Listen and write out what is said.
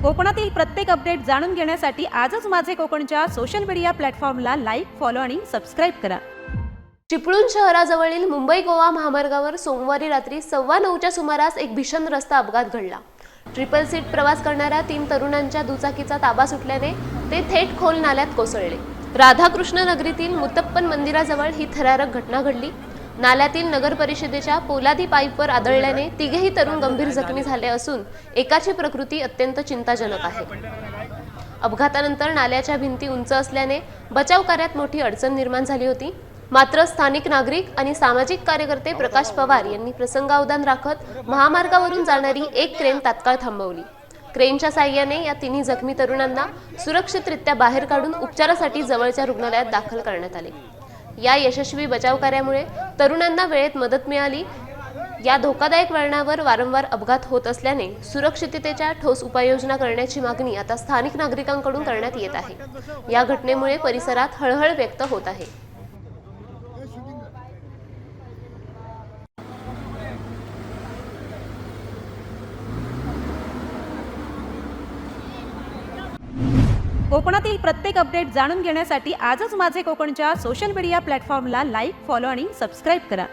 कोकणातील प्रत्येक अपडेट जाणून घेण्यासाठी आजच माझे कोकणच्या सोशल मीडिया प्लॅटफॉर्मला लाईक, फॉलो आणि सबस्क्राईब करा। चिपळूण शहराजवळील मुंबई गोवा महामार्गावर सोमवारी रात्री 9:15च्या सुमारास एक भीषण रस्ता अपघात घडला। ट्रिपल सीट प्रवास करणाऱ्या 3 तरुणांच्या दुचाकीचा ताबा सुटल्याने ते थेट खोल नाल्यात कोसळले। राधाकृष्ण नगरीतील मुत्तप्पन मंदिराजवळ ही थरारक घटना घडली। नाल्यातील नगर परिषदेच्या पोलादी पाईपवर आदळल्याने तिघेही तरुण गंभीर जखमी झाले असून एकाची प्रकृती अत्यंत चिंताजनक आहे। अपघातानंतर नाल्याच्या भिंती उंच असल्याने बचाव कार्यात मोठी अडचण निर्माण झाली होती। मात्र स्थानिक नागरिक आणि सामाजिक कार्यकर्ते प्रकाश पवार यांनी प्रसंगावधान राखत महामार्गावरून जाणारी एक क्रेन तात्काळ थांबवली। क्रेनच्या साहाय्याने या तिन्ही जखमी तरुणांना सुरक्षितरित्या बाहेर काढून उपचारासाठी जवळच्या रुग्णालयात दाखल करण्यात आले। या यशस्वी बचाव कार्यामुळे तरुणांना वेळेत मदत मिळाली। या धोकादायक वळणावर वारंवार अपघात होत असल्याने सुरक्षिततेच्या ठोस उपाययोजना करण्याची मागणी आता स्थानिक नागरिकांकडून करण्यात येत आहे। या घटनेमुळे परिसरात हळहळ व्यक्त होत आहे। कोकणातील प्रत्येक अपडेट जाणून घेण्यासाठी आजच माझे कोकणच्या सोशल मीडिया प्लॅटफॉर्मला लाईक, फॉलो आणि सबस्क्राईब करा।